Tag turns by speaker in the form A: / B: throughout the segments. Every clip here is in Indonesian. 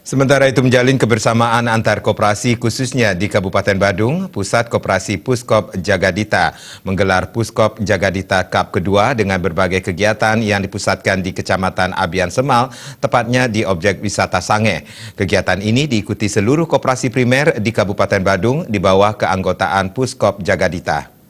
A: Sementara itu menjalin kebersamaan antar koperasi khususnya di Kabupaten Badung, Pusat Koperasi Puskop Jagadita menggelar Puskop Jagadita Cup kedua dengan berbagai kegiatan yang dipusatkan di Kecamatan Abian Semal, tepatnya di objek wisata Sangeh. Kegiatan ini diikuti seluruh koperasi primer di Kabupaten Badung di bawah keanggotaan Puskop Jagadita.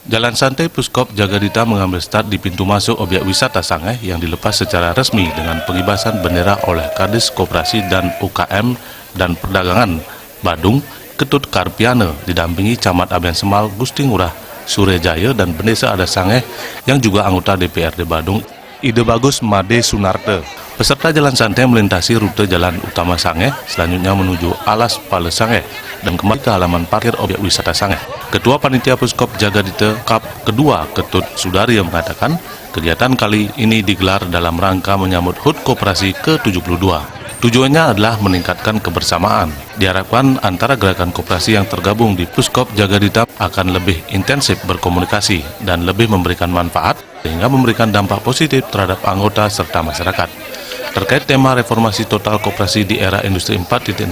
B: Jalan santai Puskop Jagadita mengambil start di pintu masuk objek wisata Sangeh yang dilepas secara resmi dengan pengibasan bendera oleh Kadis Koperasi dan UKM dan Perdagangan Badung, Ketut Karpiana, didampingi Camat Abian Semal Gusti Ngurah Surejaya dan Pendesa Adat Sangeh yang juga anggota DPRD Badung, Ide Bagus Made Sunarte. Peserta jalan santai melintasi rute jalan utama Sangeh, selanjutnya menuju Alas Pale Sangeh dan kembali ke halaman parkir objek wisata Sangeh. Ketua Panitia Puskop Jagadita Cup kedua, Ketut Sudarya, mengatakan kegiatan kali ini digelar dalam rangka menyambut HUT Koperasi ke-72. Tujuannya adalah meningkatkan kebersamaan. Diharapkan antara gerakan koperasi yang tergabung di Puskop Jagadita akan lebih intensif berkomunikasi dan lebih memberikan manfaat sehingga memberikan dampak positif terhadap anggota serta masyarakat. Terkait tema reformasi total koperasi di era industri 4.0,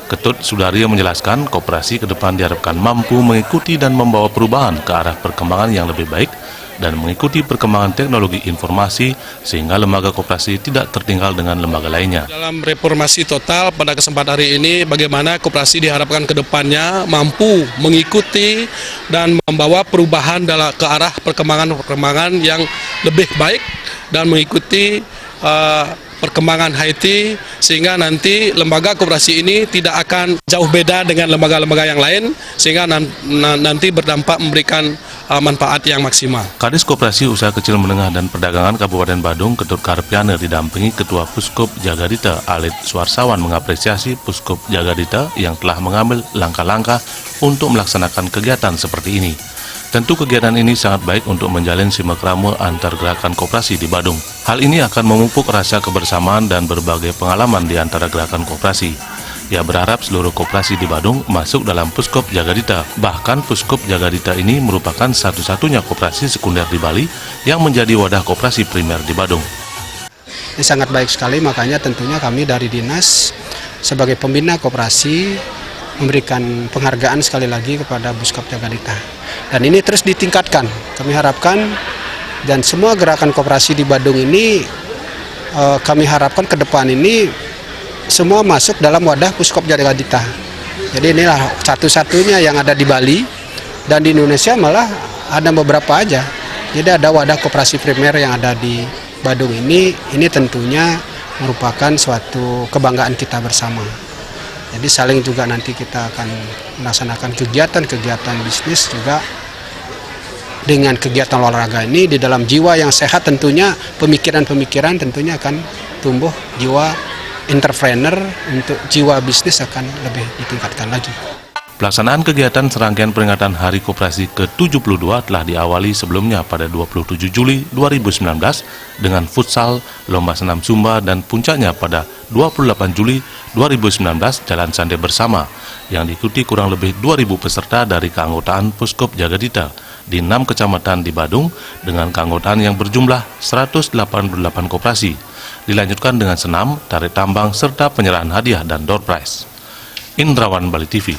B: Ketut Sudarya menjelaskan koperasi ke depan diharapkan mampu mengikuti dan membawa perubahan ke arah perkembangan yang lebih baik dan mengikuti perkembangan teknologi informasi sehingga lembaga koperasi tidak tertinggal dengan lembaga lainnya.
C: Dalam reformasi total pada kesempatan hari ini, bagaimana koperasi diharapkan ke depannya mampu mengikuti dan membawa perubahan ke arah perkembangan yang lebih baik dan mengikuti perkembangan IT sehingga nanti lembaga koperasi ini tidak akan jauh beda dengan lembaga-lembaga yang lain sehingga nanti berdampak memberikan manfaat yang maksimal.
B: Kadis Koperasi Usaha Kecil Menengah dan Perdagangan Kabupaten Badung, Ketut Karpiana, didampingi Ketua Puskop Jagadita Alit Suarsawan mengapresiasi Puskop Jagadita yang telah mengambil langkah-langkah untuk melaksanakan kegiatan seperti ini. Tentu kegiatan ini sangat baik untuk menjalin silaturahmi antar gerakan koperasi di Badung. Hal ini akan memupuk rasa kebersamaan dan berbagai pengalaman di antara gerakan koperasi. Ia berharap seluruh koperasi di Badung masuk dalam Puskop Jagadita. Bahkan Puskop Jagadita ini merupakan satu-satunya koperasi sekunder di Bali yang menjadi wadah koperasi primer di Badung.
D: Ini sangat baik sekali, makanya tentunya kami dari Dinas sebagai pembina koperasi memberikan penghargaan sekali lagi kepada Puskop Jagadita. Dan ini terus ditingkatkan. Kami harapkan dan semua gerakan koperasi di Badung ini kami harapkan ke depan ini semua masuk dalam wadah Puskop Jagadita. Jadi inilah satu-satunya yang ada di Bali dan di Indonesia malah ada beberapa aja. Jadi ada wadah koperasi primer yang ada di Badung ini tentunya merupakan suatu kebanggaan kita bersama. Jadi saling juga nanti kita akan melaksanakan kegiatan bisnis juga dengan kegiatan olahraga ini di dalam jiwa yang sehat tentunya pemikiran tentunya akan tumbuh jiwa entrepreneur untuk jiwa bisnis akan lebih ditingkatkan lagi.
B: Pelaksanaan kegiatan serangkaian peringatan Hari Koperasi ke-72 telah diawali sebelumnya pada 27 Juli 2019 dengan futsal, lomba senam Zumba dan puncaknya pada 28 Juli 2019 Jalan Santai Bersama yang diikuti kurang lebih 2.000 peserta dari keanggotaan Puskop Jagadita di 6 kecamatan di Badung dengan keanggotaan yang berjumlah 188 koperasi. Dilanjutkan dengan senam, tarik tambang serta penyerahan hadiah dan door prize. Indrawan Bali TV.